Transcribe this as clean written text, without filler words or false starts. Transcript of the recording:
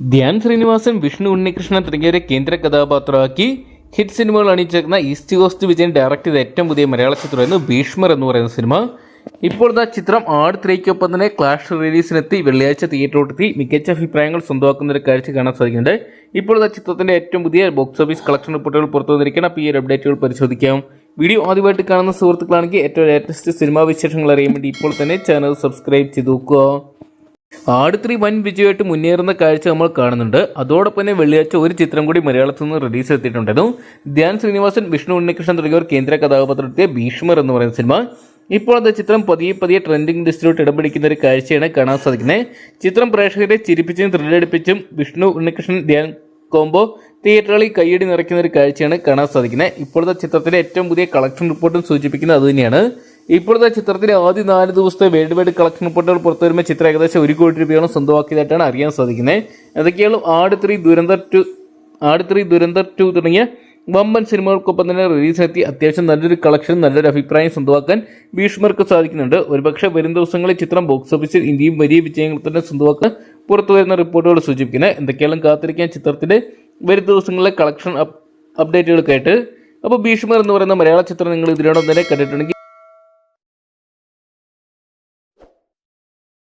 ധ്യാൻ ശ്രീനിവാസൻ, വിഷ്ണു ഉണ്ണികൃഷ്ണൻ തുടങ്ങിയവരെ കേന്ദ്ര കഥാപാത്രമാക്കി ഹിറ്റ് സിനിമകൾ അണിയിച്ചേക്കുന്ന ഈസ്റ്റ് കോസ്റ്റ് വിജയൻ ഡയറക്ട് ചെയ്ത ഏറ്റവും പുതിയ മലയാള ചിത്രമായിരുന്നു ഭീഷ്മർ എന്ന് പറയുന്ന സിനിമ. ഇപ്പോൾ ചിത്രം ആട് 3-ക്കൊപ്പം തന്നെ ക്ലാഷ് റിലീസിനെത്തി വെള്ളിയാഴ്ച തിയേറ്ററിലെത്തി മികച്ച അഭിപ്രായങ്ങൾ സ്വന്തമാക്കുന്ന ഒരു കാഴ്ച കാണാൻ സാധിക്കുന്നുണ്ട്. ഇപ്പോൾ ചിത്രത്തിന്റെ ഏറ്റവും പുതിയ ബോക്സ് ഓഫീസ് കളക്ഷൻ റിപ്പോർട്ടുകൾ പുറത്തു വന്നിരിക്കണം. അപ്പോൾ ഈ ഒരു അപ്ഡേറ്റുകൾ പരിശോധിക്കാം. വീഡിയോ ആദ്യമായിട്ട് കാണുന്ന സുഹൃത്തുക്കളാണെങ്കിൽ ഏറ്റവും ലേറ്റസ്റ്റ് സിനിമാ വിശേഷങ്ങൾ അറിയാൻ വേണ്ടി ഇപ്പോൾ തന്നെ ചാനൽ സബ്സ്ക്രൈബ് ചെയ്ത് നോക്കുക. ആട് 3 വൻ വിജയമായിട്ട് മുന്നേറുന്ന കാഴ്ച നമ്മൾ കാണുന്നുണ്ട്. അതോടൊപ്പം തന്നെ വെള്ളിയാഴ്ച ഒരു ചിത്രം കൂടി മലയാളത്തിൽ നിന്ന് റിലീസ് എത്തിയിട്ടുണ്ടായിരുന്നു. ധ്യാൻ ശ്രീനിവാസൻ, വിഷ്ണു ഉണ്ണികൃഷ്ണൻ തുടങ്ങിയവർ കേന്ദ്ര കഥാപാത്രത്തെ ഭീഷ്മർ എന്ന് പറയുന്ന സിനിമ. ഇപ്പോൾ ചിത്രം പതിയെ ട്രെൻഡിംഗ് ലിസ്റ്റിലോട്ട് ഇടം പിടിക്കുന്ന ഒരു കാഴ്ചയാണ് കാണാൻ സാധിക്കുന്നത്. ചിത്രം പ്രേക്ഷകരെ ചിരിപ്പിച്ചും ത്രില്ലടിപ്പിച്ചും വിഷ്ണു ഉണ്ണികൃഷ്ണൻ ധ്യാൻ കോംബോ തിയേറ്ററുകളിൽ കയ്യടി നിറയ്ക്കുന്ന ഒരു കാഴ്ചയാണ് കാണാൻ സാധിക്കുന്നത്. ഇപ്പോഴത്തെ ചിത്രത്തിന്റെ ഏറ്റവും പുതിയ കളക്ഷൻ റിപ്പോർട്ടും സൂചിപ്പിക്കുന്നത് അതുതന്നെയാണ്. ഇപ്പോഴത്തെ ചിത്രത്തിലെ ആദ്യ 4 ദിവസത്തെ വേൾഡ് വൈഡ് കളക്ഷൻ റിപ്പോർട്ടുകൾ പുറത്തു വരുമ്പോൾ ചിത്രം ഏകദേശം 1 കോടി രൂപയോളം സ്വന്തമാക്കിയതായിട്ടാണ് അറിയാൻ സാധിക്കുന്നത്. അതൊക്കെയാണ് ആട് 3, ദുരന്തർ 2 തുടങ്ങിയ വമ്പൻ സിനിമകൾക്കൊപ്പം തന്നെ റിലീസിനെത്തി അത്യാവശ്യം നല്ലൊരു കളക്ഷൻ, നല്ലൊരു അഭിപ്രായം സ്വന്തമാക്കാൻ ഭീഷ്മർക്ക് സാധിക്കുന്നുണ്ട്. ഒരുപക്ഷെ വരും ദിവസങ്ങളിൽ ചിത്രം ബോക്സ് ഓഫീസിൽ ഇന്ത്യയും വലിയ വിജയങ്ങൾ തന്നെ സ്വന്തമാക്കാൻ പുറത്തു വരുന്ന റിപ്പോർട്ടുകൾ സൂചിപ്പിക്കുന്നത്. എന്തൊക്കെയാണ് കാത്തിരിക്കാൻ ചിത്രത്തിന്റെ വരും ദിവസങ്ങളിലെ കളക്ഷൻ അപ്ഡേറ്റുകൾക്കായിട്ട്. അപ്പോൾ ഭീഷ്മർ എന്ന് പറയുന്ന മലയാള ചിത്രം നിങ്ങൾ ഇതിനോടൊപ്പം തന്നെ കണ്ടിട്ടുണ്ടെങ്കിൽ